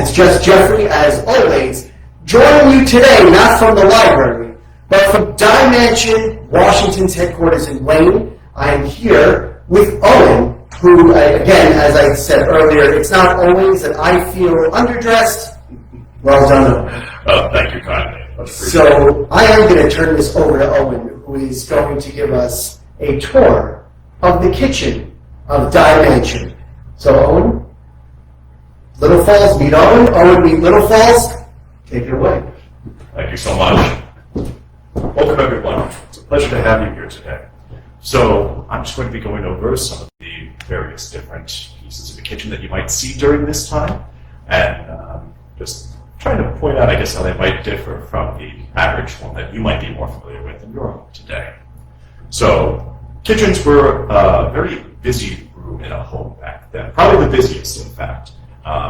it's just Jeffrey, as always, joining you today, not from the library, but from Dey Mansion, Washington's headquarters in Wayne. I am here with Owen, who, again, as I said earlier, it's not always that I feel underdressed. Well done, Owen. Oh, thank you kindly. So I am going to turn this over to Owen, who is going to give us a tour of the kitchen of Dey Mansion. So Owen, Little Falls meet Owen, Owen meet Little Falls. Take it away. Thank you so much. Welcome everyone. It's a pleasure to have you here today. So I'm just going to be going over some of the various different pieces of the kitchen that you might see during this time, and just trying to point out, I guess, how they might differ from the average one that you might be more familiar with in your home today. So kitchens were a very busy room in a home back then, probably the busiest, in fact.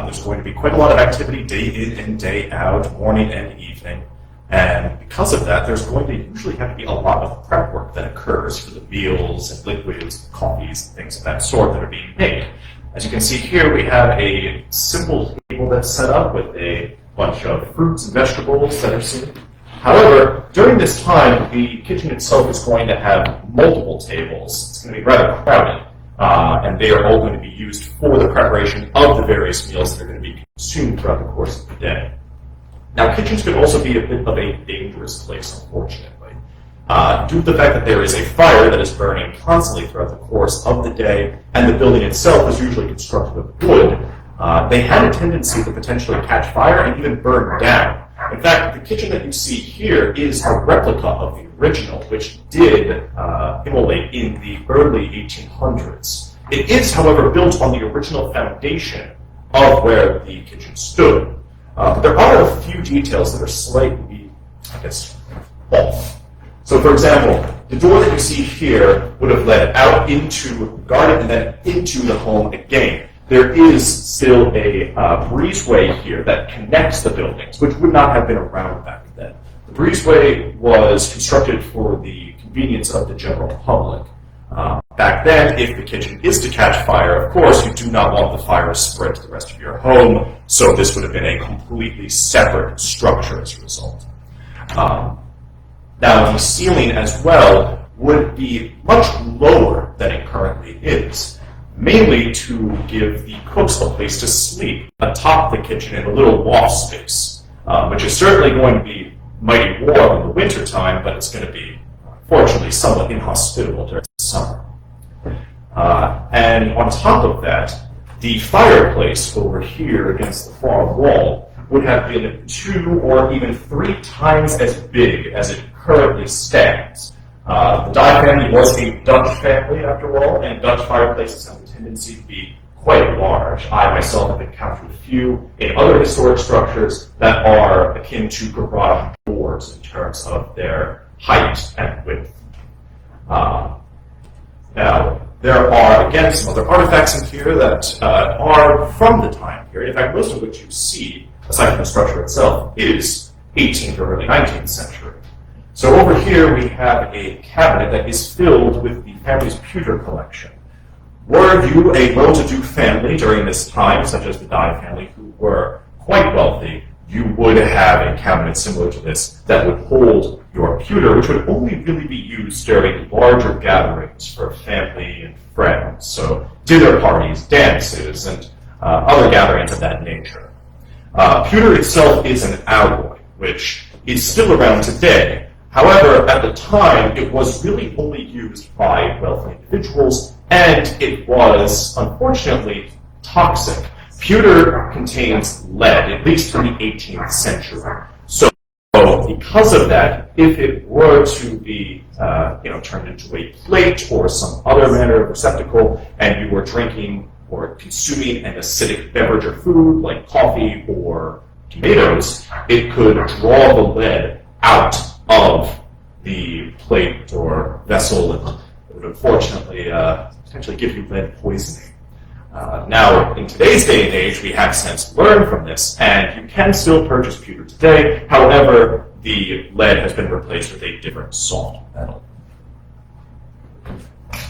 There's going to be quite a lot of activity day in and day out, morning and evening. And because of that, there's going to usually have to be a lot of prep work that occurs for the meals and liquids, coffees, and things of that sort that are being made. As you can see here, we have a simple table that's set up with a bunch of fruits and vegetables that are seen. However, during this time, the kitchen itself is going to have multiple tables. It's going to be rather crowded, and they are all going to be used for the preparation of the various meals that are going to be consumed throughout the course of the day. Now, kitchens could also be a bit of a dangerous place, unfortunately. Due to the fact that there is a fire that is burning constantly throughout the course of the day, and the building itself is usually constructed of wood, they had a tendency to potentially catch fire and even burn down. In fact, the kitchen that you see here is a replica of the original, which did immolate in the early 1800s. It is, however, built on the original foundation of where the kitchen stood. But there are a few details that are slightly, I guess, off. So, for example, the door that you see here would have led out into the garden and then into the home again. There is still a breezeway here that connects the buildings, which would not have been around back then. The breezeway was constructed for the convenience of the general public. Back then, if the kitchen is to catch fire, of course, you do not want the fire spread to the rest of your home, so this would have been a completely separate structure as a result. Now, the ceiling as well would be much lower than it currently is, mainly to give the cooks a place to sleep atop the kitchen in a little loft space, which is certainly going to be mighty warm in the wintertime, but it's going to be, fortunately, somewhat inhospitable during the summer. And on top of that, the fireplace over here against the far wall would have been 2 or even 3 times as big as it currently stands. The Dey family was a Dutch family, after all, and Dutch fireplaces have a tendency to be quite large. I myself have encountered a few in other historic structures that are akin to garage doors in terms of their height and width. Now, there are, again, some other artifacts in here that are from the time period. In fact, most of which you see, aside from the structure itself, is 18th or early 19th century. So over here we have a cabinet that is filled with the family's pewter collection. Were you a well-to-do family during this time, such as the Dey family, who were quite wealthy, you would have a cabinet similar to this that would hold your pewter, which would only really be used during larger gatherings for family and friends, so dinner parties, dances, and other gatherings of that nature. Pewter itself is an alloy, which is still around today. However, at the time, it was really only used by wealthy individuals, and it was, unfortunately, toxic. Pewter contains lead, at least in the 18th century. So because of that, if it were to be turned into a plate or some other manner of receptacle, and you were drinking or consuming an acidic beverage or food like coffee or tomatoes, it could draw the lead out of the plate or vessel, and it would unfortunately potentially give you lead poisoning. Now, in today's day and age, we have since learned from this, and you can still purchase pewter today. However, the lead has been replaced with a different soft metal.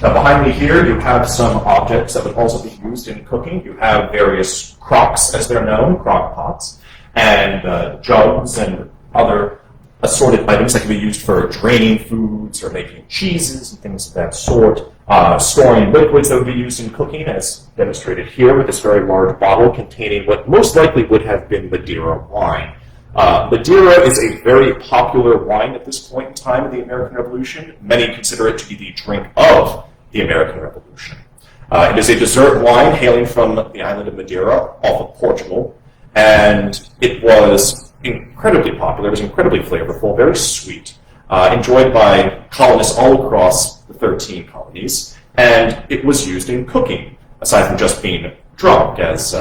Now behind me here, you have some objects that would also be used in cooking. You have various crocks, as they're known, crock pots, and jugs and other assorted items that can be used for draining foods or making cheeses and things of that sort. Storing liquids that would be used in cooking, as demonstrated here with this very large bottle containing what most likely would have been Madeira wine. Madeira is a very popular wine at this point in time in the American Revolution. Many consider it to be the drink of the American Revolution. It is a dessert wine hailing from the island of Madeira, off of Portugal, and it was incredibly popular. It was incredibly flavorful, very sweet, enjoyed by colonists all across the 13 colonies, and it was used in cooking, aside from just being drunk, as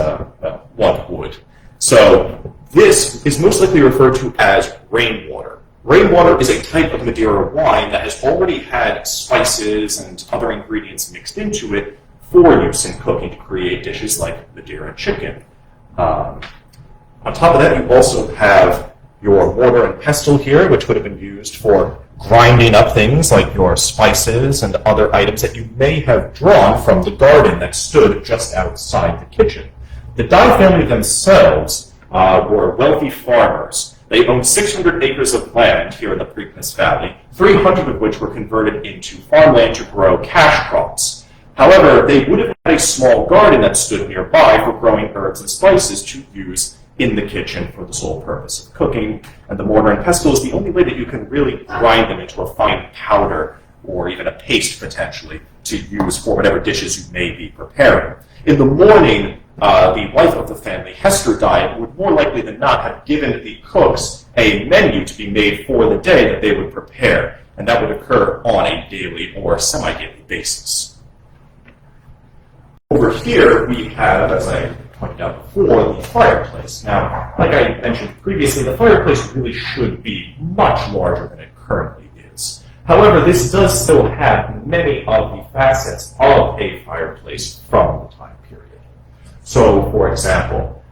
one would. So this is most likely referred to as rainwater. Rainwater is a type of Madeira wine that has already had spices and other ingredients mixed into it for use in cooking to create dishes like Madeira chicken. On top of that, you also have your mortar and pestle here, which would have been used for grinding up things like your spices and other items that you may have drawn from the garden that stood just outside the kitchen. The Dey family themselves were wealthy farmers. They owned 600 acres of land here in the Preakness Valley, 300 of which were converted into farmland to grow cash crops. However, they would have had a small garden that stood nearby for growing herbs and spices to use in the kitchen for the sole purpose of cooking, and the mortar and pestle is the only way that you can really grind them into a fine powder or even a paste potentially to use for whatever dishes you may be preparing. In the morning, the wife of the family, Hester Dey, would more likely than not have given the cooks a menu to be made for the day that they would prepare, and that would occur on a daily or semi-daily basis. Over here, we have, as I pointed out before, the fireplace. Now, like I mentioned previously, the fireplace really should be much larger than it currently is. However, this does still have many of the facets of a fireplace from the time period. So, for example,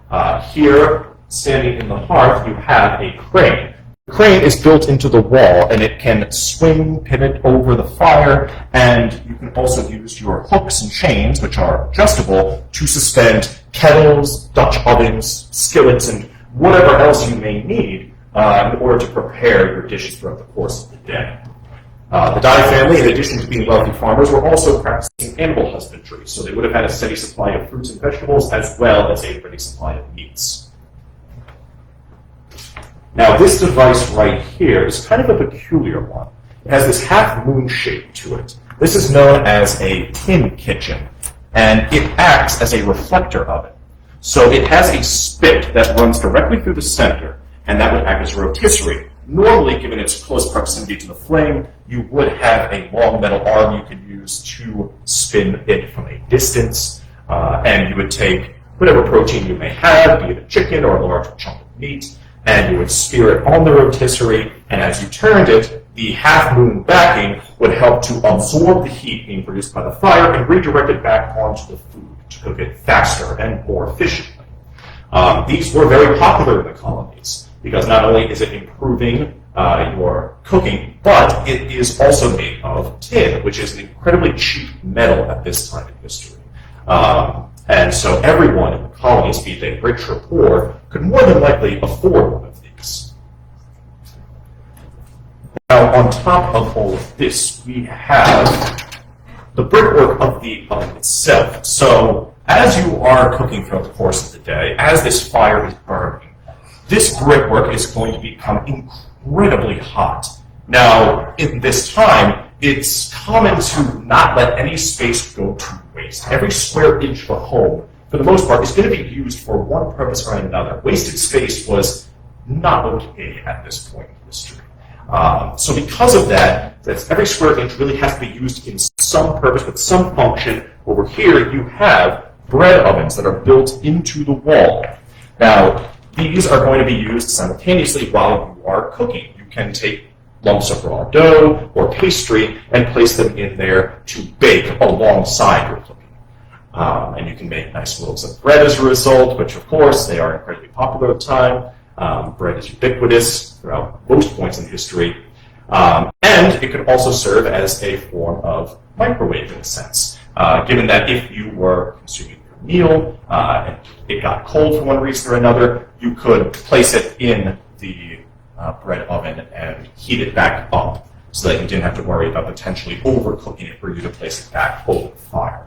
here, standing in the hearth, you have a crane. The crane is built into the wall, and it can swing, pivot over the fire, and you can also use your hooks and chains, which are adjustable, to suspend kettles, Dutch ovens, skillets, and whatever else you may need in order to prepare your dishes throughout the course of the day. The Dey family, in addition to being wealthy farmers, were also practicing animal husbandry, so they would have had a steady supply of fruits and vegetables as well as a ready supply of meats. Now, this device right here is kind of a peculiar one. It has this half-moon shape to it. This is known as a tin kitchen, and it acts as a reflector oven. So it has a spit that runs directly through the center, and that would act as a rotisserie. Normally, given its close proximity to the flame, you would have a long metal arm you could use to spin it from a distance, and you would take whatever protein you may have, be it a chicken or a large chunk of meat, and you would spear it on the rotisserie, and as you turned it, the half-moon backing would help to absorb the heat being produced by the fire and redirect it back onto the food to cook it faster and more efficiently. These were very popular in the colonies, because not only is it improving your cooking, but it is also made of tin, which is an incredibly cheap metal at this time in history. And so everyone in the colonies, be they rich or poor, could more than likely afford one of these. Now, on top of all of this, we have the brickwork of the oven itself. So, as you are cooking throughout the course of the day, as this fire is burning, this brickwork is going to become incredibly hot. Now, in this time, it's common to not let any space go to waste. Every square inch of a home, for the most part, is going to be used for one purpose or another. Wasted space was not okay at this point in history. So because of that, every square inch really has to be used in some purpose with some function. Over here, you have bread ovens that are built into the wall. Now, these are going to be used simultaneously while you are cooking. You can take lumps of raw dough or pastry and place them in there to bake alongside your cooking. And you can make nice loaves of bread as a result, which of course they are incredibly popular at the time. Bread is ubiquitous throughout most points in history. And it could also serve as a form of microwave in a sense, given that if you were consuming your meal and it got cold for one reason or another, you could place it in the bread oven and heat it back up so that you didn't have to worry about potentially overcooking it were you to place it back over the fire.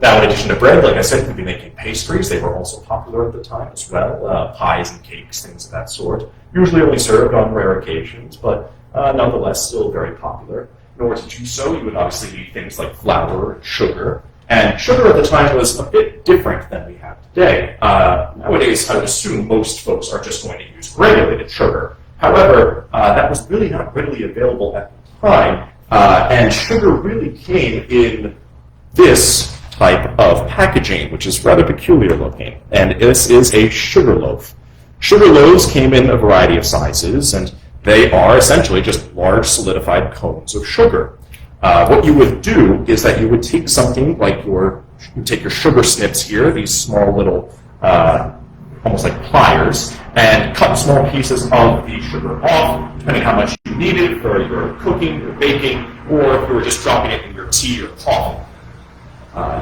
Now, in addition to bread, like I said, we'd be making pastries. They were also popular at the time as well, pies and cakes, things of that sort. Usually only served on rare occasions, but nonetheless still very popular. In order to do so, you would obviously need things like flour and sugar. And sugar at the time was a bit different than we have today. Nowadays, I would assume most folks are just going to use granulated sugar. However, that was really not readily available at the time, and sugar really came in this type of packaging, which is rather peculiar looking, and this is a sugar loaf. Sugar loaves came in a variety of sizes, and they are essentially just large solidified cones of sugar. What you would do is that you would take something like you take your sugar snips here, these small little, almost like pliers, and cut small pieces of the sugar off, depending how much you needed for your cooking, your baking, or if you were just dropping it in your tea or coffee.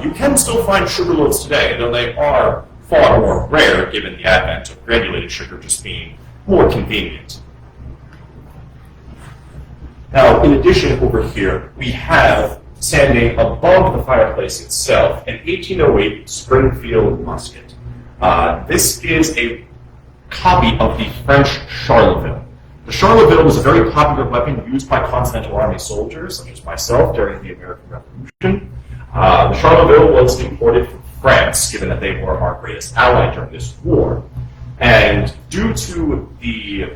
You can still find sugar loaves today, though they are far more rare given the advent of granulated sugar just being more convenient. Now, in addition, over here, we have, standing above the fireplace itself, an 1808 Springfield musket. This is a copy of the French Charleville. The Charleville was a very popular weapon used by Continental Army soldiers, such as myself, during the American Revolution. The Charleville was imported from France, given that they were our greatest ally during this war. And due to the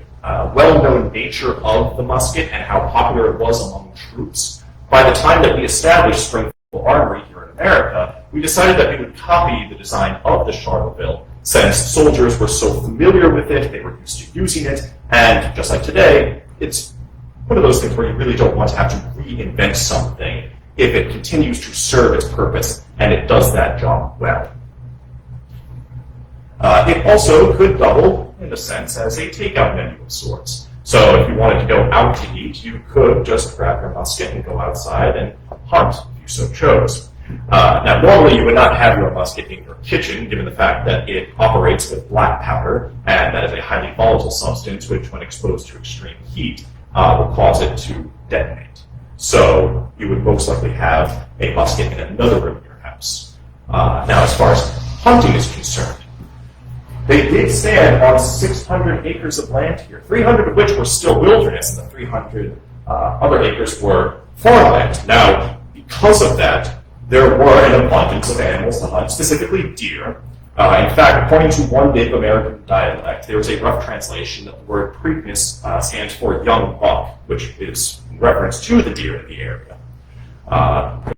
well-known nature of the musket and how popular it was among troops, by the time that we established Springfield Armory here in America, we decided that we would copy the design of the Charleville, since soldiers were so familiar with it, they were used to using it, and just like today, it's one of those things where you really don't want to have to reinvent something if it continues to serve its purpose and it does that job well. It also could double, in a sense, as a takeout menu of sorts. So if you wanted to go out to eat, you could just grab your musket and go outside and hunt, if you so chose. Now, normally you would not have your musket in your kitchen, given the fact that it operates with black powder, and that is a highly volatile substance which, when exposed to extreme heat, will cause it to detonate. So you would most likely have a musket in another room in your house. Now, as far as hunting is concerned, they did stand on 600 acres of land here, 300 of which were still wilderness, and the 300 other acres were farmland. Now, because of that, there were an abundance of animals to hunt, specifically deer. In fact, according to one Native American dialect, there was a rough translation that the word Preakness stands for young buck, which is in reference to the deer in the area.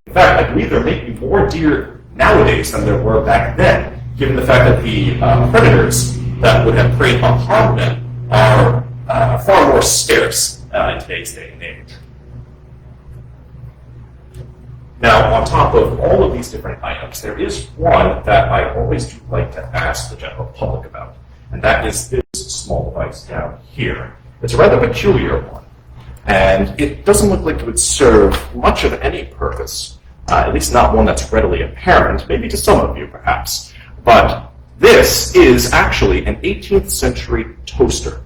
In fact, I believe there may be more deer nowadays than there were back then, given the fact that the predators that would have preyed upon them are far more scarce in today's day and age. Now, on top of all of these different items, there is one that I always do like to ask the general public about, and that is this small device down here. It's a rather peculiar one, and it doesn't look like it would serve much of any purpose, at least not one that's readily apparent, maybe to some of you perhaps. But this is actually an 18th century toaster.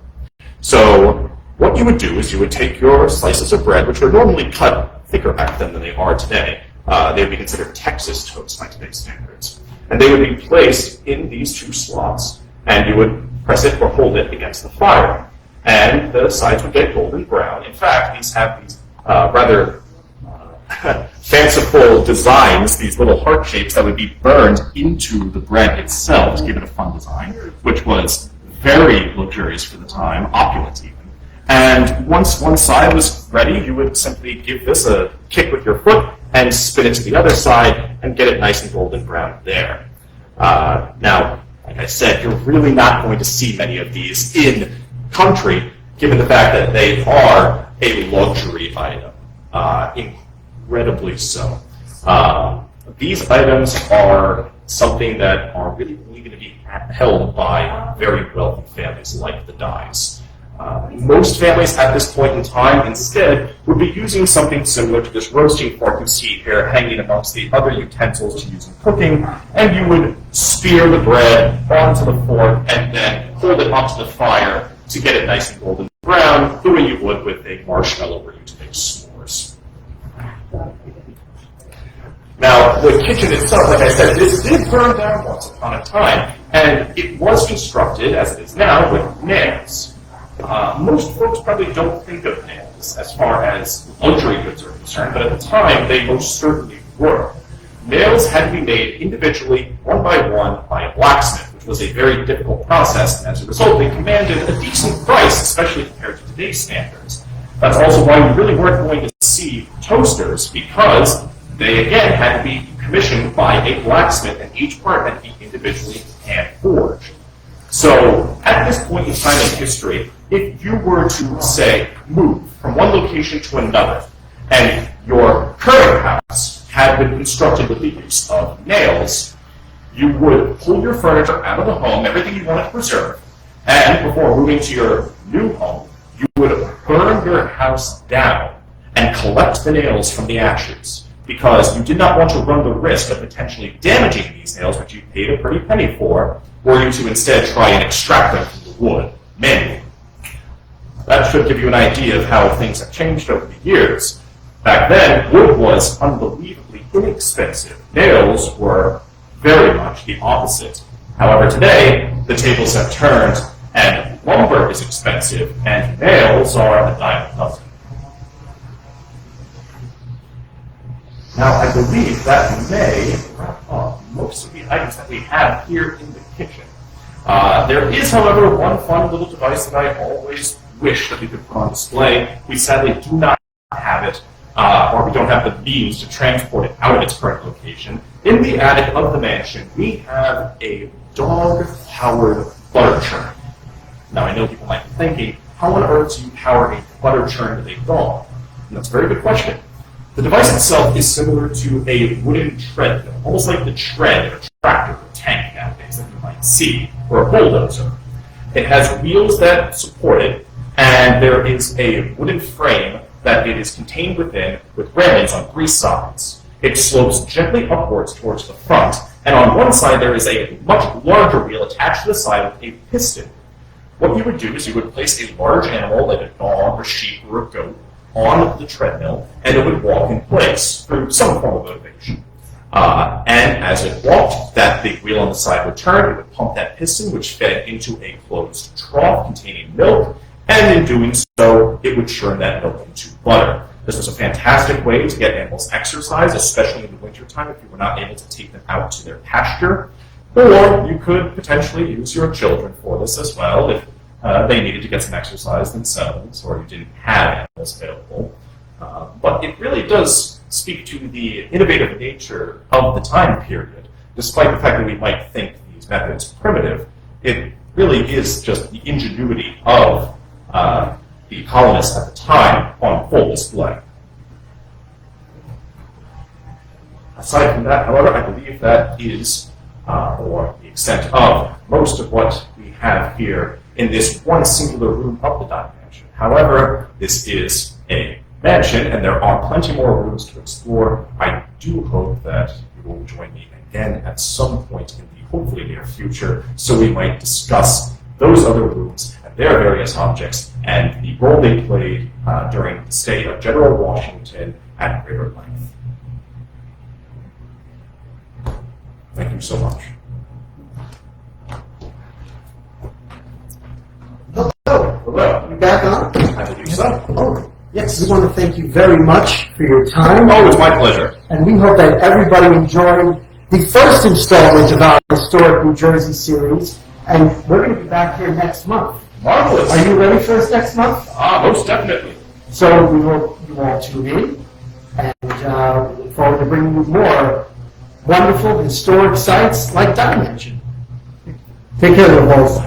So what you would do is you would take your slices of bread, which were normally cut thicker back then than they are today. They would be considered Texas toast by today's standards. And they would be placed in these two slots, and you would press it or hold it against the fire. And the sides would get golden brown. In fact, these have these rather fanciful designs, these little heart shapes that would be burned into the bread itself to give it a fun design, which was very luxurious for the time, opulent even. And once one side was ready, you would simply give this a kick with your foot and spin it to the other side and get it nice and golden brown there. Now, like I said, you're really not going to see many of these in country, given the fact that they are a luxury item, incredibly so. These items are something that are really only going to be held by very wealthy families like the Dyes. most families at this point in time instead would be using something similar to this roasting fork you see here hanging amongst the other utensils to use in cooking, and you would spear the bread onto the fork and then hold it onto the fire to get it nice and golden brown, the way you would with a marshmallow or you to make s'mores. Now, the kitchen itself, like I said, this did burn down once upon a time, and it was constructed, as it is now, with nails. Most folks probably don't think of nails as far as luxury goods are concerned, but at the time, they most certainly were. Nails had to be made individually, one by a blacksmith, which was a very difficult process, and as a result, they commanded a decent price, especially compared to today's standards. That's also why you really weren't going to see toasters, because they, again, had to be commissioned by a blacksmith, and each part had to be individually hand-forged. So, at this point in time in history, if you were to, say, move from one location to another, and your current house had been constructed with the use of nails, you would pull your furniture out of the home, everything you wanted to preserve, and before moving to your new home, you would burn your house down and collect the nails from the ashes, because you did not want to run the risk of potentially damaging these nails, which you paid a pretty penny for, were you to instead try and extract them from the wood manually. That should give you an idea of how things have changed over the years. Back then, wood was unbelievably inexpensive. Nails were very much the opposite. However, today, the tables have turned, and lumber is expensive, and nails are a dime a dozen. Now, I believe that may wrap up most of the items that we have here in the kitchen. There is, however, one fun little device that I always wish that we could put on display. We sadly do not have it, or we don't have the means to transport it out of its current location. In the attic of the mansion, we have a dog-powered butter churn. Now, I know people might be thinking, how on earth do you power a butter churn with a dog? And that's a very good question. The device itself is similar to a wooden treadmill, almost like the tread of a tractor or tank nowadays that you might see, or a bulldozer. It has wheels that support it, and there is a wooden frame that it is contained within with railings on 3 sides. It slopes gently upwards towards the front, and on one side there is a much larger wheel attached to the side with a piston. What you would do is you would place a large animal, like a dog or sheep or a goat, on the treadmill, and it would walk in place through some form of motivation. And as it walked, that big wheel on the side would turn, it would pump that piston, which fed into a closed trough containing milk, and in doing so, it would churn that milk into butter. This was a fantastic way to get animals exercise, especially in the wintertime if you were not able to take them out to their pasture. Or you could potentially use your children for this as well if they needed to get some exercise themselves, or you didn't have animals available. But it really does speak to the innovative nature of the time period. Despite the fact that we might think these methods primitive, it really is just the ingenuity of the colonists at the time on full display. Aside from that, however, I believe that is, or the extent of, most of what we have here in this one singular room of the Dey Mansion. However, this is a mansion, and there are plenty more rooms to explore. I do hope that you will join me again at some point in the hopefully near future, so we might discuss those other rooms and their various objects and the role they played during the stay of General Washington at greater length. Thank you so much. Hello. You back on? I believe so. Oh, yes. We want to thank you very much for your time. Oh, it's my pleasure. And we hope that everybody enjoyed the first installment of our Historic New Jersey series. And we're going to be back here next month. Marvelous. Are you ready for us next month? Most definitely. So we hope you all tune in. And we look forward to bringing you more wonderful historic sites like Dey Mansion. Take care, Wolf.